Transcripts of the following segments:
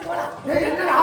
என்னடா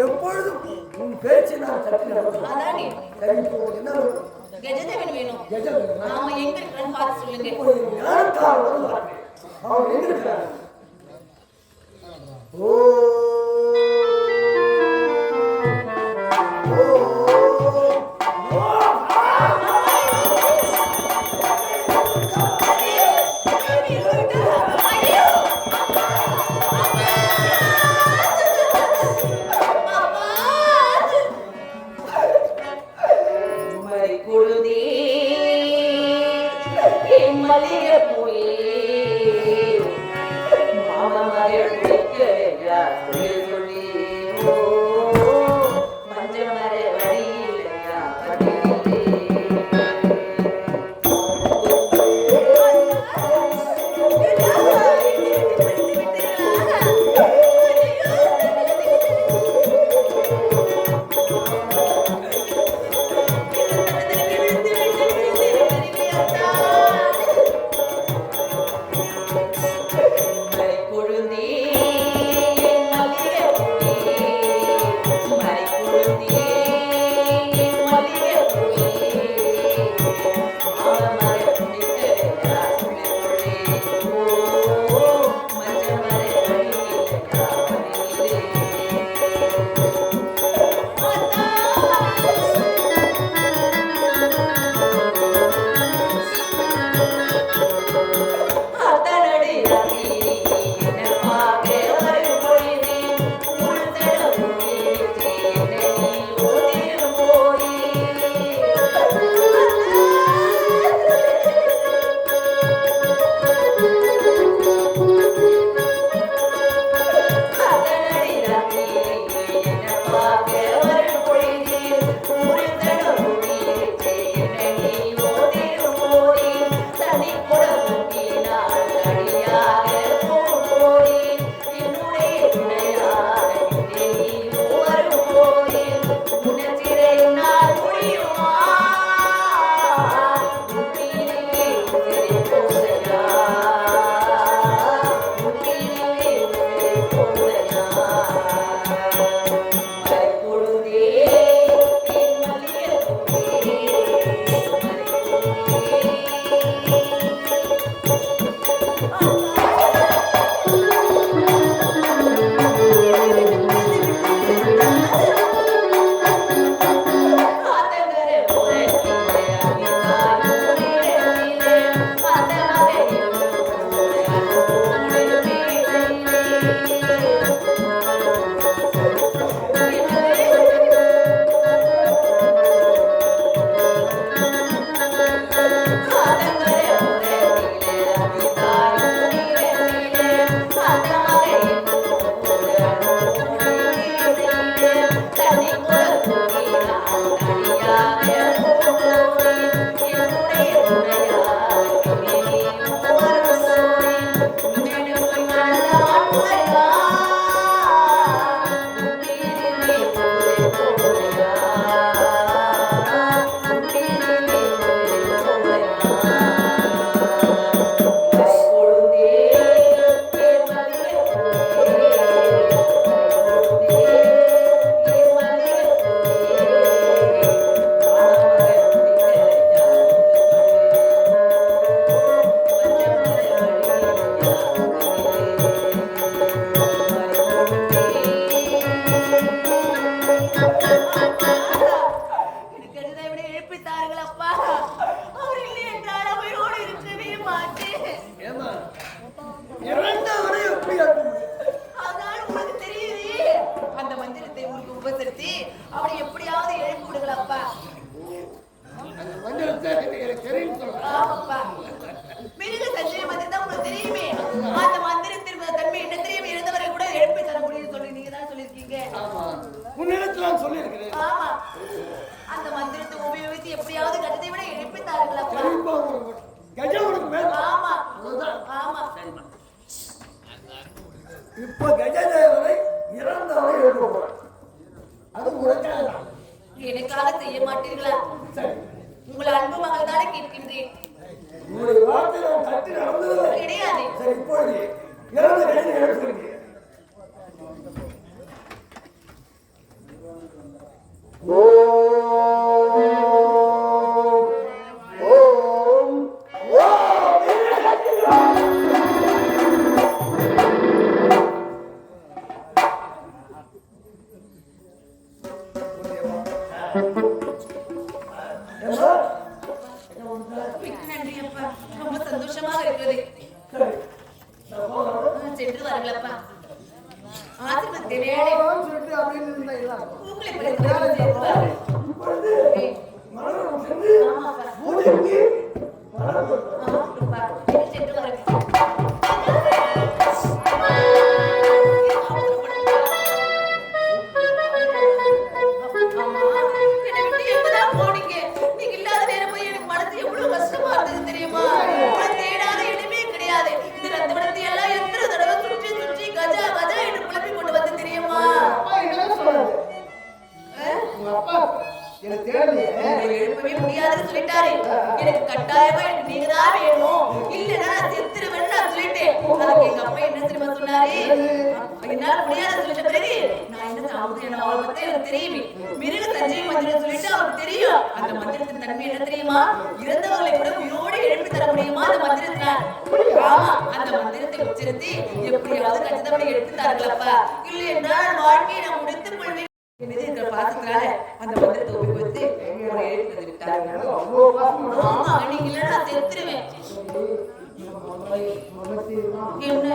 எப்பொழுதும் உன் பேச்சு நான் அதானே என்ன கஜதேவன் வேணும். ஆமா, எங்க இருக்கான்னு பார்த்து சொல்லுங்க. அவன் எங்க இருக்கான்? ஓ கொழுந்தே மல்லிகை இப்ப கஜதேவரை இறந்தவரை எழுப்ப போறேன். அது உனக்காக எனக்காக செய்ய மாட்டீர்களா? உங்கள் அன்பு மகள் தானே கேட்கின்றேன். உங்களுடைய வார்த்தை நான் தட்டி நடந்ததில்லை கிடையாது. சரி, இப்பொழுது இறந்த கஜனை எழுப்புகிறேன். ரொம்ப சந்தோஷமாக இருக்கிறது. சென்று வாருங்களப்பா. ஆசிர்வதிக்கிறேன். உங்களை சென்று வாருங்கள். எழுப்பவே முடியாதுன்னு சொல்லிட்டாரு. எனக்கு கட்டாயமா எனக்கு நீங்க தான் வேணும், இல்லைன்னா நான் செத்துருவேன்னு நான் சொல்லிட்டேன். அதுக்கு எங்க அப்பா என்ன தெரியுமா சொன்னாரு? என்னால முடியாதுன்னு சொல்லிட்ட பிறகு நான் என்ன சாப்பிட்டு என்ன அவளை பத்தி எனக்கு தெரியுமே. மிருக சஞ்சீவி மந்திரம் சொல்லிட்டு அவருக்கு தெரியும். அந்த மந்திரத்தின் தன்மை என்ன தெரியுமா? இறந்தவர்களை கூட உயிரோடு எழுப்பி தர முடியுமா அந்த மந்திரத்தினால. ஆமா, அந்த மந்திரத்தை உச்சரித்து எப்படியாவது கச்சிதப்படி எடுத்து தாருங்களப்பா. இல்லை என்றால் வாழ்க்கையை நான் முடித்துக் கொள்வேன். இருக்கிற பாசத்தினால அந்த மந்திரத்தை உபயோகித்து உங்களை எழுப்பி விட்டார்கள். ஆமா, நீங்க இல்ல நான் செத்துருவேன். என்ன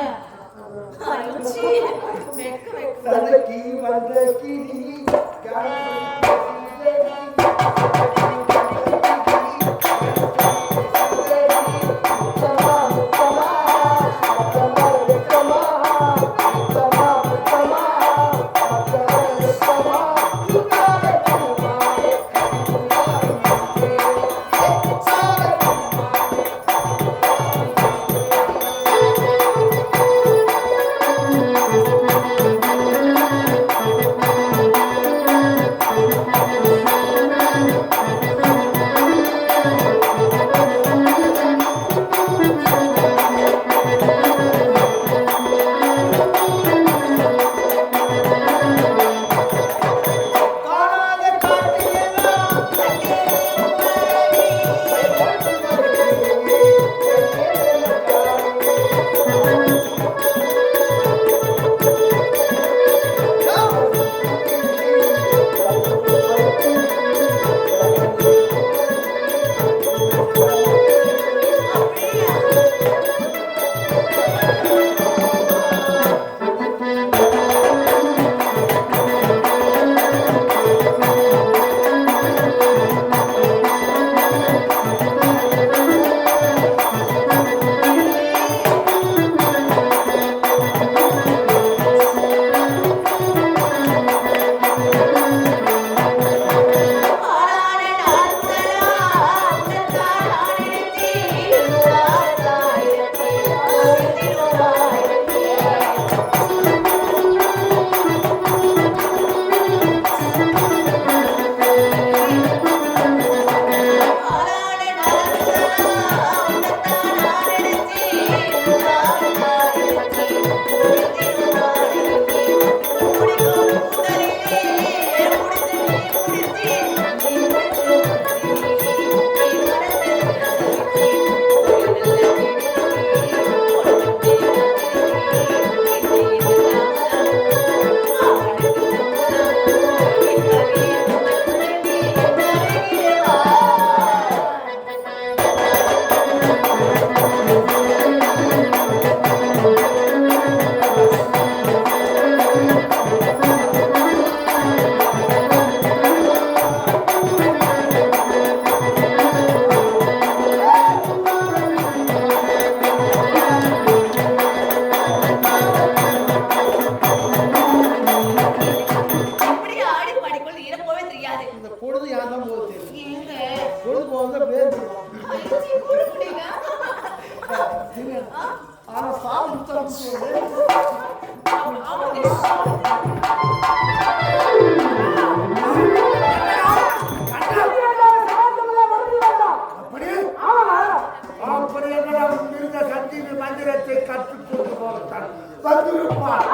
வந்திருப்பார்.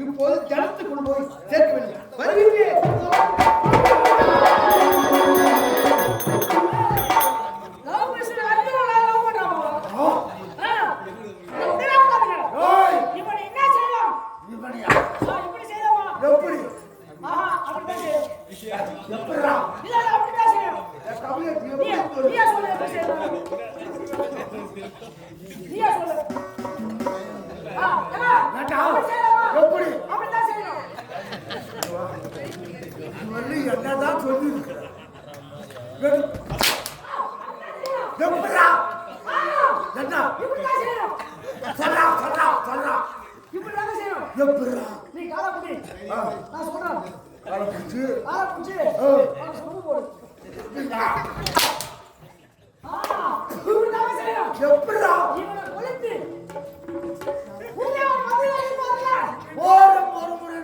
இப்போது ஜனத்துக்குள் போய் சேர்க்க வேண்டும். வருகிறேன். என்னதான் சொல்லி இருக்கிறேன்.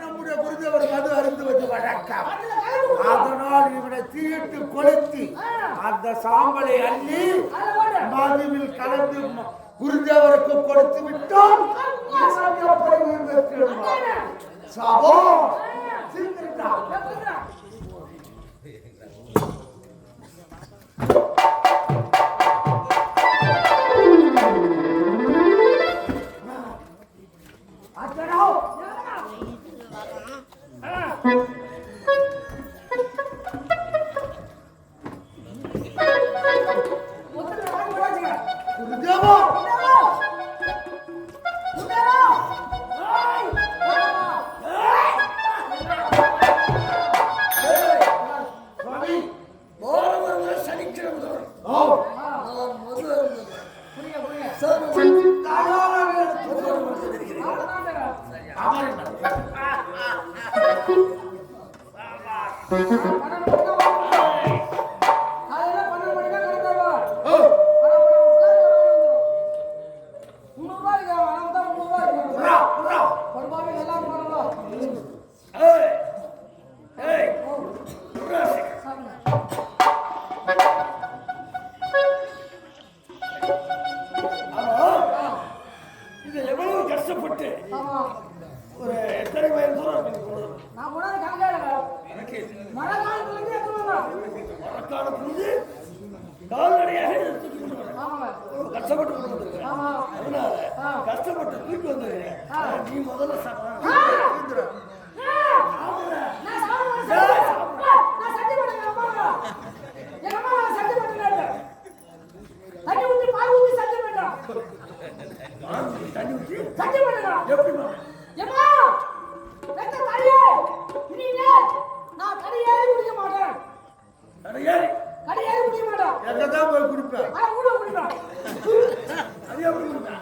நம்முடைய குருதேவர் மது அறிந்து வந்து வழக்கம். அதனால் இவனை தீட்டு கொளுத்தி அந்த சாம்பலை அள்ளி மதுவில் கலந்து குருதேவருக்கு கொடுத்து விட்டோம். சாபோ கஷ்டப்பட்டு தூக்கி வந்துருக்கேன். நீ முதல்ல எங்கதான் போய் குடிப்பேன். அது எப்படி குடிப்பேன்?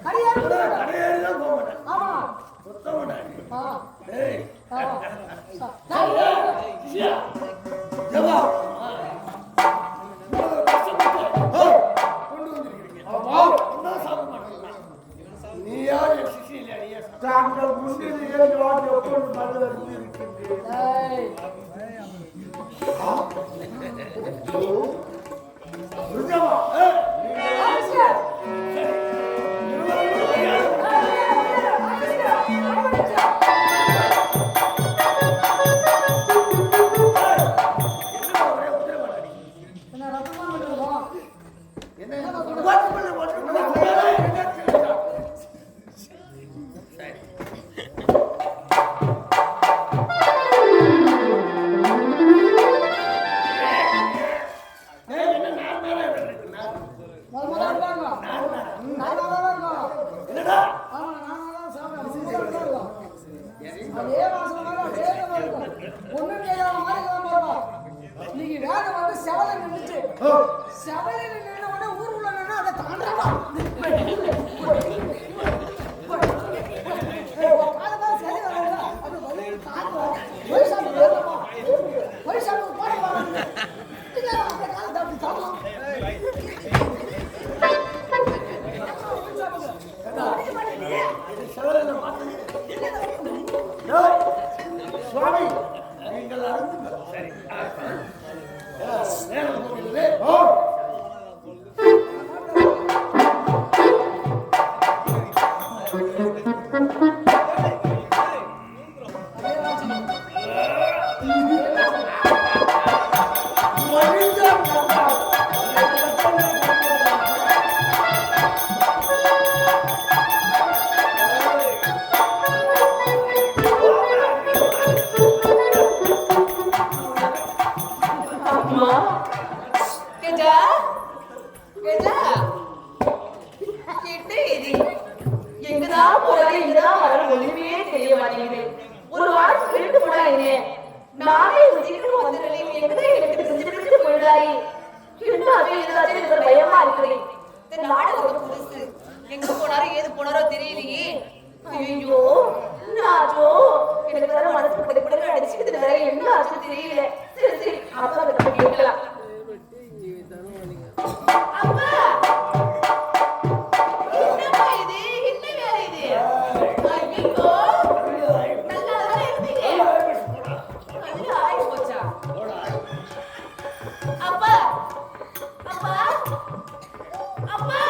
கடையேறிதான் போக மாட்டேன். சுத்த மாட்டேன். நீ யார் சிசிலியா? அதே வாசனை மாதிரி அதே மாதிரி இருக்கும். ஒண்ணும் கேட்காத மாதிரி தான் போறோம். இன்னைக்கு வேலை வந்து செவலை நின்றுச்சு. செவலையில நின்ன உடனே ஊருக்குள்ள நின்னா அதை தாண்டாமா. காலமா சரி வரல. அது வலி காத்து. வயசான வேறமா. வயசான போறமா. இல்ல அந்த காலத்தை அப்படி தாண்டலாம். சுவாமி நீங்கள் அருந்துங்கள். சரி நேரம் போகிறது. எங்க போனாரோ ஏது போனாரோ தெரியலையே. ஐயோ நாஜோ எனக்கு வேற மனசு பட அடிச்சுக்கிட்டு வேற என்ன ஆச்சு தெரியல. சரி சரி அப்பா கிட்ட கேட்கலாம். அப்பா என்னப்பா இது? என்ன வேலை இது? ஐயோ நல்லா தானே இருந்தீங்க. நல்லா ஆயி போச்சா? அப்பா அப்பா அப்பா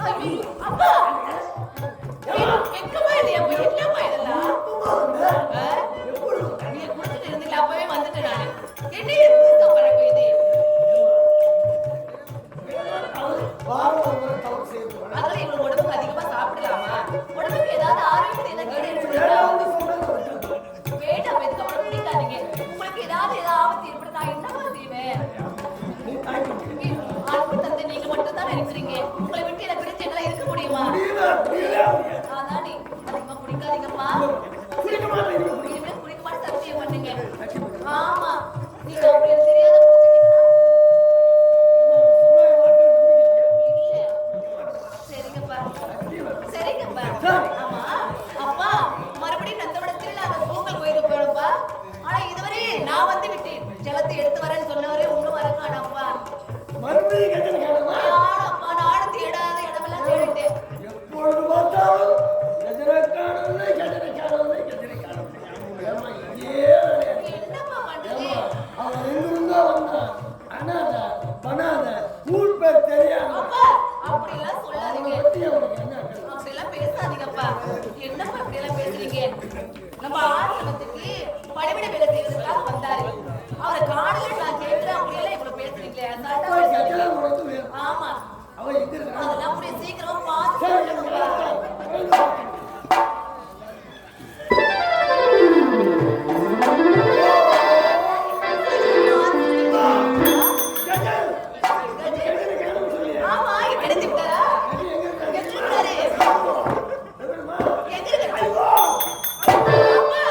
ஐயோ அப்பா எங்கம்மா இது? அப்ப என்னம்மா இதெல்லாம்? நீ குடிச்சிட்டு இருந்தீங்களா? அப்பவே வந்துட்டேன் நானு. என்ன இது புதுசா பழக்கம் இது? அதெல்லாம் எங்க உடம்புக்கு அதிகமா சாப்பிடலாமா? உடம்புக்கு ஏதாவது ஆரோக்கியத்தை என்ன கேடு வேண்டாம். இதுக்கப்புறம் பிடிக்காதீங்க. உங்களுக்கு ஏதாவது ஆபத்து ஏற்பட நான் என்னமா செய்வேன்? அன்பு தந்தை நீங்க மட்டும் தான் இருக்கிறீங்க. உங்களை விட்டு எனக்கு பிடிச்சு என்னால இருக்க முடியுமா? அதானே அதிகமா குடிக்காதீங்கப்பா. இனிமே குடிக்க மாட்டேன் சத்தியம் பண்ணுங்க. ஆமா நீங்க அப்படி எனக்கு தெரியாத சரிங்கப்பா. ஆமா அப்பா மறுபடியும் நந்தவனத்தில் நாங்க பொங்கல் கோயிலுக்கு போறோம்ப்பா. ஆனா இதுவரை நான் வந்து விட்டேன். ஜலத்தை எடுத்து வரேன்னு சொன்னவரே ஒண்ணும் வரக்கானப்பா. மறுபடியும் கட்டணம் கேட்டா அப்பா நானும் தேடாத இடமெல்லாம் தேடிட்டேன். எப்பொழுது பார்த்தாலும் கஜனக்காரன் என்னப்பா பண்றது? அவன் எங்கிருந்தா வந்தான். அனாத பனாத ஊர் பேர் தெரியாது. அப்பா அப்படிலாம் சொல்லாதீங்க. அப்படிலாம் பேசாதீங்கப்பா. என்னப்பா அப்படியெல்லாம் பேசுறீங்க? நம்ம ஆசிரமத்துக்கு பணிவிட வேலை செய்யறதுக்காக வந்தாரு. அவரை காணல நான் கேட்கிறேன். அப்படியெல்லாம் இவ்வளவு பேசுறீங்களே. ஆமா அதெல்லாம் அப்படியே சீக்கிரமா பார்த்து ஆமா கிடைச்சு விட்டாரா? எங்க இருக்காரு? எங்க இருக்காரு? அப்பா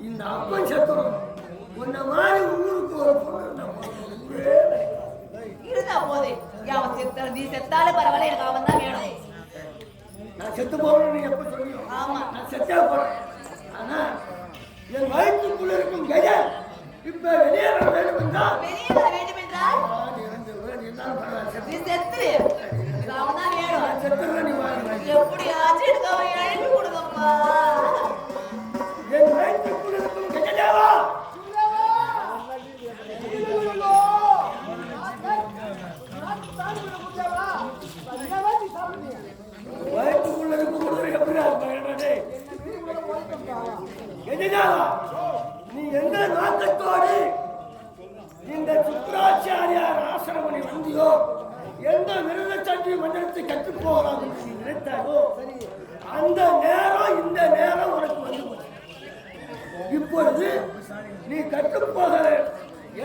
இந்த அப்பன் சத்துரம் உன்ன மாதிரி ஊருக்கு ஒரு பொண்ணு இருந்தா போதே அவன் செத்தாலும் நீ செத்தாலே பரவாயில்ல எனக்கு அவன் தான் வேணும். நான் செத்து போறேன்னு நீ எப்ப சொன்னியோ ஆமா நான் செத்தா போறேன். ஆனா என் வயிற்றுக்குள்ள இருக்கும் கஜன் இப்ப வெளியேற வேண்டும் என்றால் வெளியே வர வேண்டும் என்றால் நீ இருந்தாலும் பரவாயில்ல நீ செத்து எனக்கு அவன் தான் வேணும். செத்துற நீ வாங்க எப்படியாச்சும் எனக்கு அவன் எழுப்பி கொடுங்கப்பா. என் வயிற்றுக்குள்ள இருக்கும் கஜதேவா வயிற்றுக்குள்ள இருக்கும் எப்படி கஜதேவா நீ எந்த நோக்கத்தோடு இந்த சுக்கராச்சாரியார் ஆசிரமனை வந்தியோ எந்த விருத சண்டி மண்டலத்தை கற்றுப் போகலாம் என்று நீ நினைத்தாயோ அந்த நேரம் இந்த நேரம் உனக்கு வந்து போச்சு. இப்பொழுது நீ கற்றுப்போக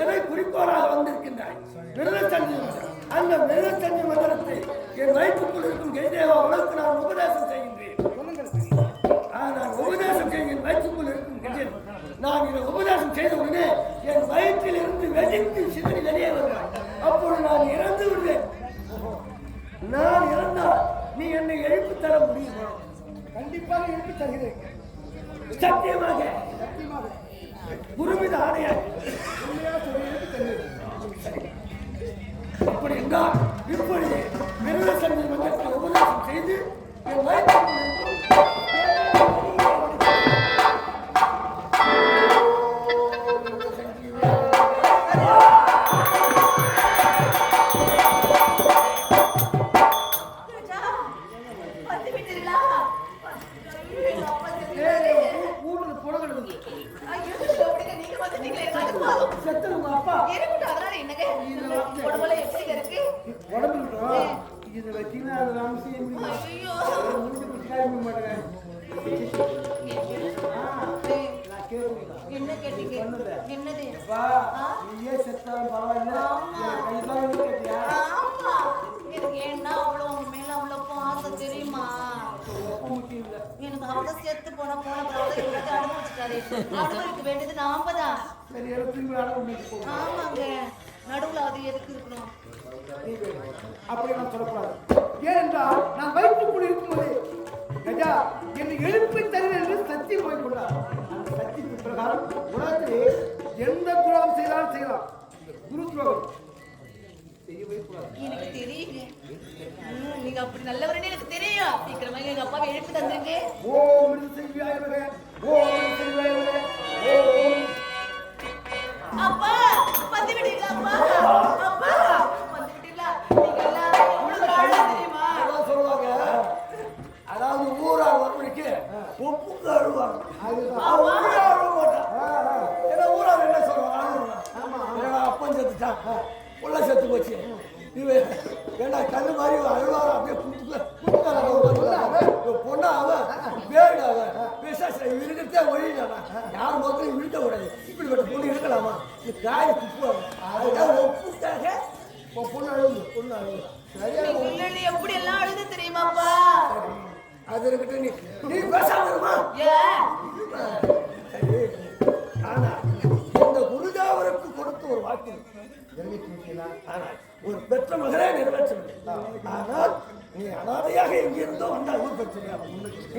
எதை குறிக்கோளாக வந்திருக்கின்றாய் விருத சண்டி மண்டலம். அந்த விருத சண்டி மண்டலத்தை என் வயிற்றுக்குள் இருக்கும் கெய்தேவா உனக்கு நான் உபதேசம் செய்கின்றேன். நான் உபதேசம் செய்கிறேன் வயிற்றுக்குள் இருக்கும் கெஜன். நான் இதை உபதேசம் செய்த உடனே என் வயிற்றில் இருந்து வெடித்து சிதறி வெளியே வருவாய். அப்பொழுது நான் இறந்து விடுவேன். நான் இறந்தால் நீ என்னை எழுப்பி தர முடியுமா? கண்டிப்பாக எழுப்பி தருகிறேன். சத்தியமாக குருவித ஆணையாக அப்படி என்றால் இப்பொழுது விருத சந்தை மன்றத்தை உபதேசம் செய்து என் வயிற்றில் வேண்டியது நாமதான். ஆமாங்க நடுவுல அது எதுக்கு இருக்கணும்? அப்படி நான் சொல்லக்கூடாது. ஏனென்றால் நான் வயிற்றுக்குள் இருக்கும்போது கஜா என்னை எழுப்பி தருவேன் என்று சத்தியம் போய் கொண்டார். அந்த சத்தியத்தின் பிரகாரம் உலகத்திலே எந்த துரோகம் செய்தாலும் செய்யலாம். குரு துரோகம் எனக்கு தெரியுங்க. நீங்க அப்படி நல்லவரே எனக்கு தெரியும். சீக்கிரமா எங்க அப்பாவை எழுப்பி தந்துருங்க. ஓம் சிவாய நமக. ஓம் சிவாய நமக. ஓம். அப்பா வந்து விட்டீங்களா அப்பா? அப்பா வந்து விட்டீங்களா? நீங்க எல்லாரும் எவ்வளவு ஆளு தெரியுமா? அதான் சொல்லுவாங்க, அதாவது ஊரார் வரவழைக்கு ஒப்புக்கு அழுவாங்க. ஊரார் அழுவ மாட்டான். ஏன்னா ஊரார் என்ன சொல்லுவாங்க? ஏன்னா அப்பன் செத்துட்டான், புள்ள செத்து போச்சு, இவன் ஏன்னா கண்ணு மாதிரி அழுவார அப்படியே பொண்ணா அவன் வேடு அவன் விசேஷம் இருக்கிறதே ஒழிஞ்சானா யார் மொத்தம் விழுக்க கூடாது. இப்படிப்பட்ட பொண்ணு இருக்கலாமா? இந்த காய துப்புவாங்க. அதுதான் ஒப்புக்காக பொண்ணு அழுது பொண்ணு அழுது. நீங்க எப்படி எல்லாம் அழுது தெரியுமாப்பா? அது இருக்கட்டும், நீ பேசாம இருமா. சரி, ஆனா இந்த குருஜாவருக்கு கொடுத்த ஒரு வாக்கு ஆனால் ஒரு பெற்ற மகனே நிறைவேற்றவில்லை. ஆனால் நீ அனாதையாக எங்கிருந்தோ வந்தால் ஊர் பெற்றியா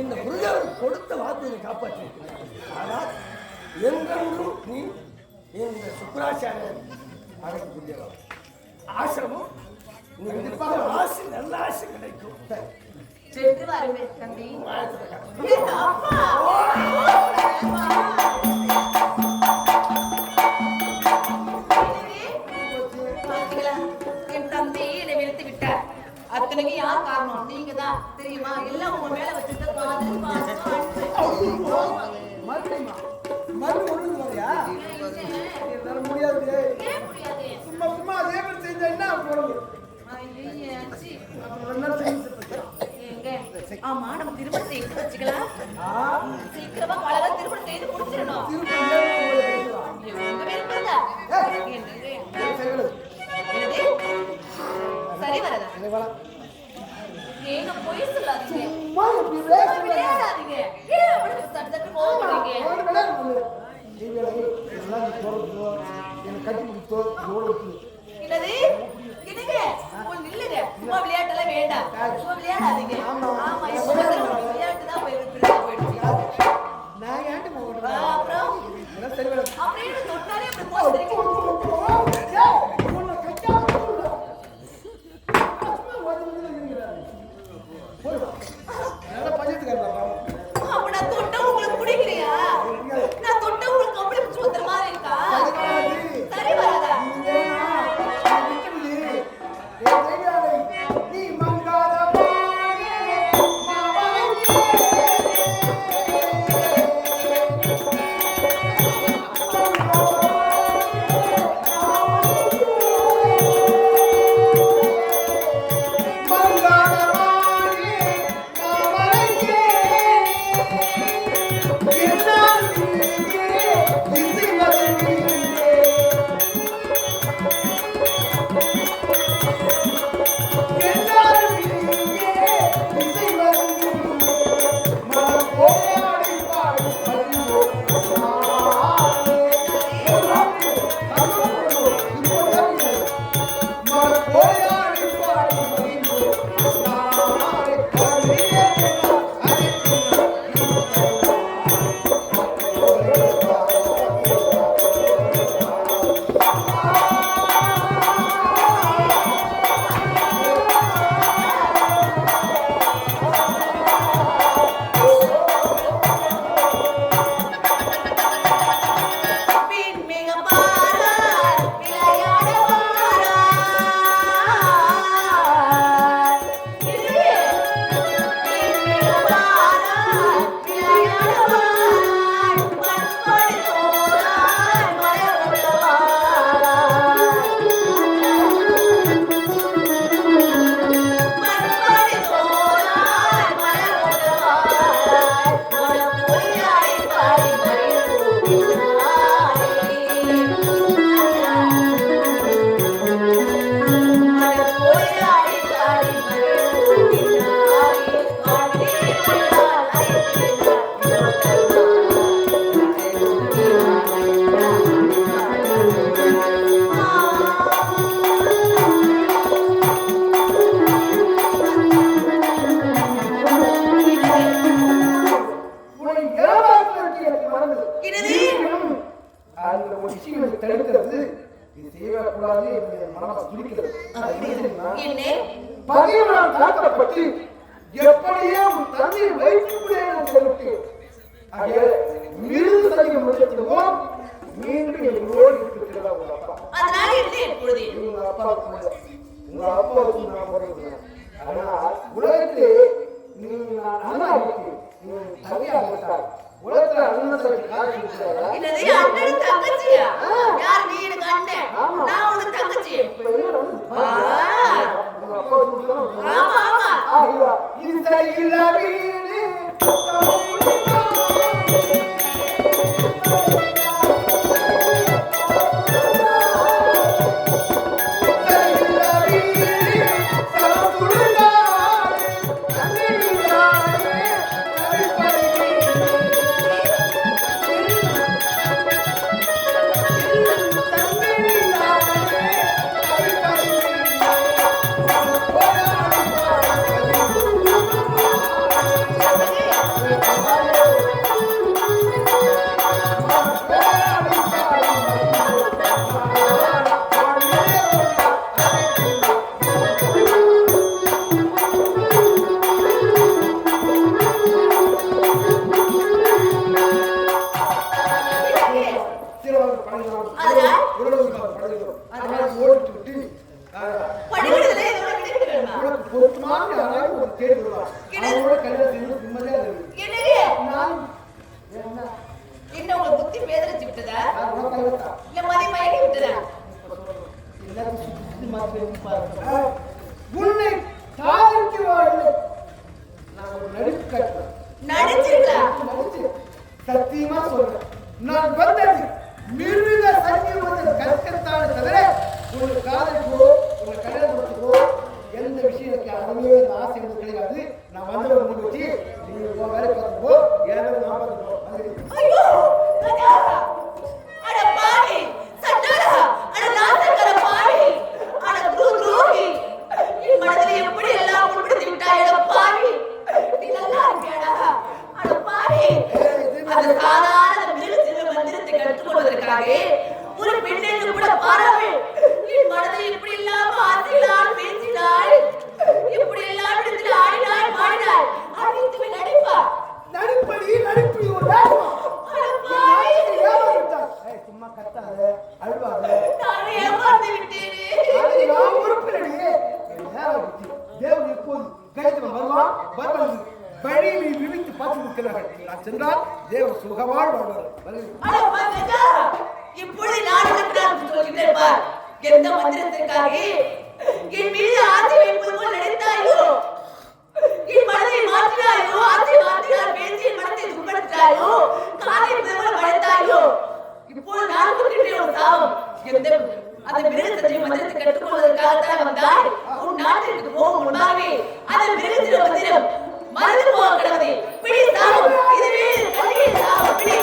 இந்த குருஜாவருக்கு கொடுத்த வாக்கு காப்பாற்றி. ஆனால் என்றென்றும் நீ இந்த சுக்கராச்சாரியர் அழைக்கக்கூடியவா ஆசிரமம் நீ ஆசை நல்ல ஆசை கிடைக்கும். சென்று வாருங்க தம்பி. அப்பா என் தம்பி என்னை வெறுத்து விட்டார். அத்தனைக்கு யார் காரணம்? நீங்க தான் தெரியுமா? எல்லாம் உங்க மேல வச்சிருக்க முடியாது. சும்மா சும்மா அதே மாதிரி செஞ்சா என்ன போறது? ஆமா, நம்ம திருமணத்தை எங்க வச்சுக்கலாம்? சீக்கிரமா பழக திருமணம் செய்து முடிச்சிடணும். சரி வரதா? ஏங்க பொய் சொல்லாதீங்க, விளையாடாதீங்க. ஏன் அப்படி சட்டு சட்டு போகிறீங்க? என்னது? என்னங்க? நில்லுங்க, சும்மா விளையாட்டெல்லாம் வேண்டாம். சும்மா விளையாடாதீங்க. ஆமா, விளையாட்டு தான் போயிடுச்சு. அப்புறம் அப்படியே தொட்டாலே அப்படி போகிறீங்க. நான் தொட்ட உங்களுக்கு பிடிக்கலையா? நான் தொட்ட உங்களுக்கு அப்படி சுத்துற மாதிரி இருக்கா? சரி வராதா? வரக்கூடாது என்று மனசு துடிக்கிறது. என்ன பகைவனால் தாக்கப்பட்டு எப்படியே உன் தந்தை வைத்துள்ளேன் சொல்லிட்டு மிருது சையம் முடித்திடுவோம். மீண்டும் எங்களோடு இருக்கிறதா உங்க அப்பா? அதனால என்ன இப்பொழுது உங்க அப்பாவுக்கு நான் போறேன். ஆனால் உலகத்திலே நீ நான் அண்ணாவுக்கு நீ தனியாக விட்டாய். உலகத்துல அண்ணன் என்னது அண்ணன் தங்கச்சியா? யார் நீ? எனக்கு அண்ணன், நான் உனக்கு தங்கச்சி. ஆமா ஆமா இது சரியில்லை வீடு உன்னை தாழ்த்தி வாழ்ந்து நான் ஒரு நடிப்பு கட்டுறேன். சத்தியமா சொல்றேன், நான் வந்தது மிருக சத்தியமத்தை கற்கத்தான தவிர உங்க காதலுக்கோ உங்க கல்யாணத்துக்கோ எந்த விஷயம் எனக்கு அருமையே ஆசை எனக்கு கிடையாது. நான் வந்ததை முடிச்சு நீங்க வேலை பார்த்துக்கோ, ஏதோ நான் பார்த்துக்கோ. எப்படி எல்லாம் உட்படுத்தி விட்டாய் பாவி. நீ நல்லா இருக்கியாடா? அட பாவி, அந்த சாதாரண மிருகத்தின் மந்திரத்தை கற்றுக்கொள்வதற்காக ஒரு பெண்ணென்று கூட பாராமல் என் மனதை இப்படி இல்லாம ஆத்தினாள், பேசினாள், இப்படி எல்லாம் இடத்தில் ஆடினாள், மாடினாள். அனைத்துமே நடிப்பா? நடிப்படி நடிப்பு ஒரு வேகமா சும்மா கத்தாத அழுவாத. நான் ஏமாந்து விட்டேனே. நான் உறுப்பினரே தேவன் எப்போது கைது வருவான் வருவது வழியை விரித்து பார்த்து இருக்கிறார்கள். நான் சென்றால் தேவன் சுகமாய் வாழ்வார். இப்பொழுது நான் சொல்கிறேன் பார். எந்த மந்திரத்திற்காக என் மீது ஆசை வைப்பது போல் நினைத்தாயோ, என் மனதை மாற்றினாயோ, ஆசை மாற்றினார் பேசி என் மனத்தை துன்படுத்தாயோ, காதை போல் வளர்த்தாயோ, இப்போது நான் கொடுக்கின்ற ஒரு சாபம். எந்த அந்த மிருகத்தின் மந்திரத்தை கற்றுக்கொள்வதற்காகத்தான் வந்தால் உன் நாட்டிற்கு போகும் முன்பாகவே அந்த மிருகத்தின் மந்திரம் மறந்து போக கிடந்தது. பிடி சாபம், இதுவே கல்லிய சாபம். பிடி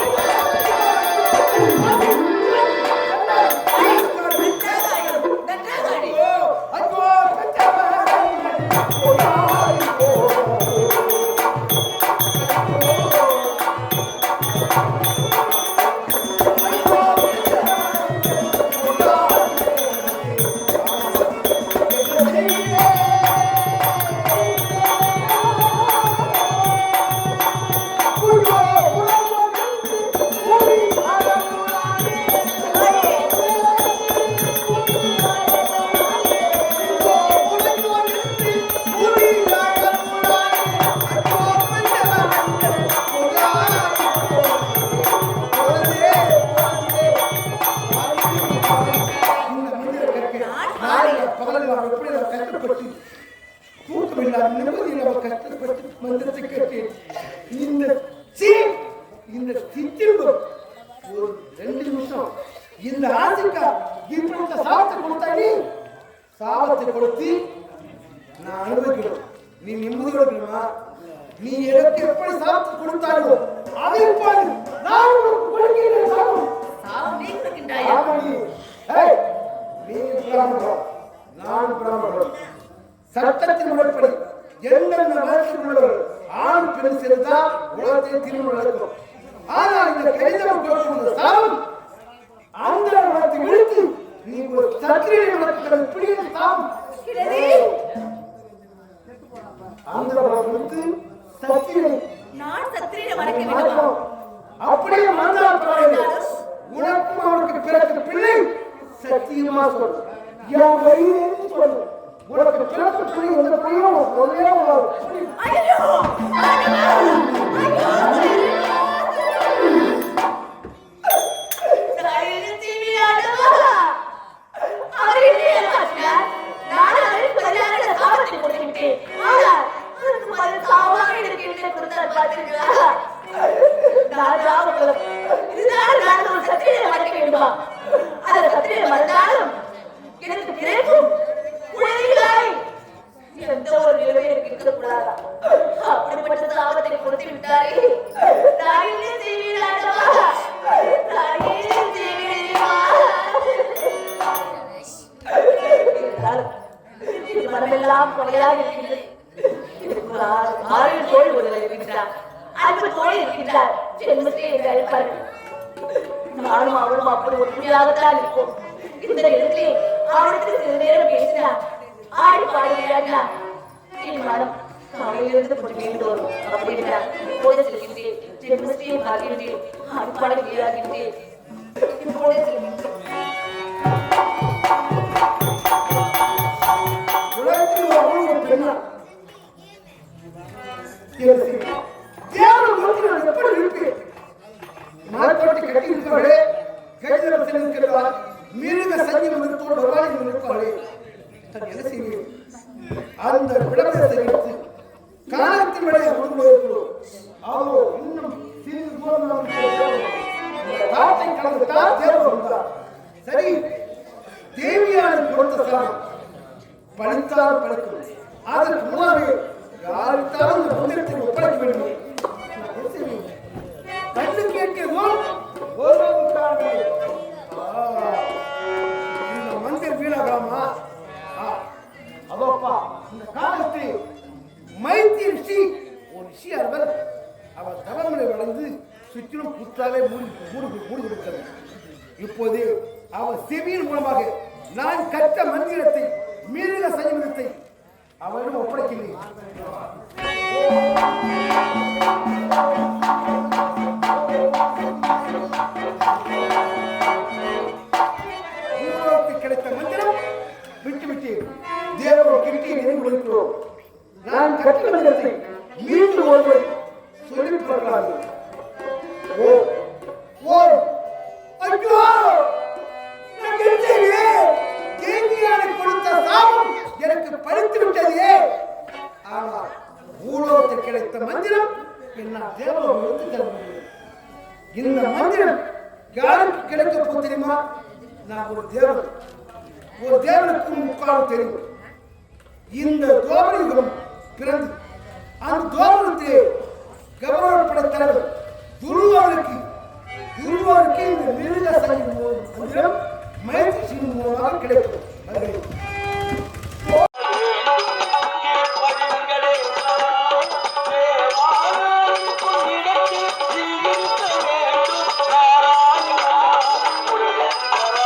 இந்த ஆசிக்கா இப்படி சாபத்தை கொடுத்தாடி சாபத்தை கொடுத்து நான் அனுபவிக்கிறோம். நீ நிம்மதி கொடுக்கணுமா? நீ எனக்கு எப்படி சாபத்தை கொடுத்தாயோ அதை பாரு, நான் உனக்கு கொடுக்கிறேன் சாபம். சாபம் நீ கொடுக்கின்றாயா? ஏய், நீ பிராமணன், நான் பிராமணன். சட்டத்தின் முறைப்படி என்னென்ன வழக்கில் உள்ளவர் ஆண் பெண் சேர்ந்தால் உலகத்தில் திருமணம் நடக்கும். ஆனால் இந்த கடிதம் கொடுக்கும் சாபம் அந்த வழக்கை இழுத்து நீ ஒரு சத்திரியனை வளர்க்கிறது பிடிக்கிறது தாம். அந்த வந்து சத்திரியனை நான் சத்திரியனை வளர்க்க வேண்டுமா? அப்படியே மறந்தால் பரவாயில்லை. உனக்கும் அவனுக்கு பிறகு பிள்ளை சத்தியமா சொல். என் வழியே சொல். உனக்கு பிறகு பிள்ளை எந்த பிள்ளையும் ஒரே ஒரு ஐயோ எனக்கு கிடைக்கும் எந்த ஒரு நிலைமை எனக்கு இருக்கக்கூடாதா? அப்படிப்பட்ட சாபத்தை கொடுத்து விட்டாரே, நான் என்ன செய்வேன் ஆண்டவா? நான் என்ன செய்வேன் மனமெல்லாம் கொலையாக இருக்கின்றது. ஆறில் தோல் ஒருவர் இருக்கின்றார், அன்பு தோல் இருக்கின்றார், ஜென்மத்தை என்று அழைப்பார்கள். நானும் அவளும் அப்படி ஒற்றுமையாகத்தான் இருப்போம். இந்த இடத்திலே அவளுக்கு சிறிது நேரம் பேசினார், ஆடி பாடுகிறார். என் மனம் காலையிலிருந்து கொஞ்சம் மீண்டு வரும். அப்படி என்றார். இப்போது செல்கின்றேன், ஜென்மத்தையும் பார்க்கின்றேன், ஆடி பாட வீடாகின்றேன். இப்போது செல்கின்றேன். எப்படி இருக்கு? மரத்தோட்டி கட்டி இருப்பாளே, கைதில் செல்கிறார், மிருக சஞ்சீவன் இருப்பாளே, என்ன செய்வீர்கள்? அந்த விளம்பரத்தை வைத்து காலத்தின் விடைய முழுவதும் அவோ இன்னும் சிறிது தூரம் காற்றை கலந்துதான் தேர்வு வந்தார். சரி, தேவியான கொடுத்த சாரம் பழித்தால் பழிக்கும். அதற்கு முன்னாலே யாருக்காவது இந்த மந்திரத்தை ஒப்படைக்க வேண்டும். கண்ணு கேட்கிறோம் இந்த மந்திரம் வீணாகலாமா? அதோப்பா, இந்த காலத்தில் மைத்தி ரிஷி ஒரு ரிஷி அவர் தவறுகளை வளர்ந்து சுற்றிலும் புற்றாலே மூடு கொடுக்கிறது. இப்போது அவர் செவியின் மூலமாக நான் கற்ற மந்திரத்தை மிருக சஞ்சீவனத்தை அவரிடம் ஒப்படைக்கிறேன். கிடைத்த மந்திரம் விட்டுவிட்டு தேவ கிட்டியை நினைவு கொடுக்கிறோம். நான் கற்ற மந்திரத்தை மீண்டும் ஒருவர் சொல்லிக் கொள்கிறார்கள். கொடுத்த சாபம் எனக்கு பழித்து விட்டதே. ஆனால் பூலோகத்தில் கிடைத்த மந்திரம் என்னால் தேவலோகத்திற்கு தர முடியும். இந்த மந்திரம் யாருக்கு கிடைக்க போது தெரியுமா? நான் ஒரு தேவனுக்கு முக்காலம் தெரியும். இந்த தோபரியுகம் பிறந்து அந்த தோபனத்தை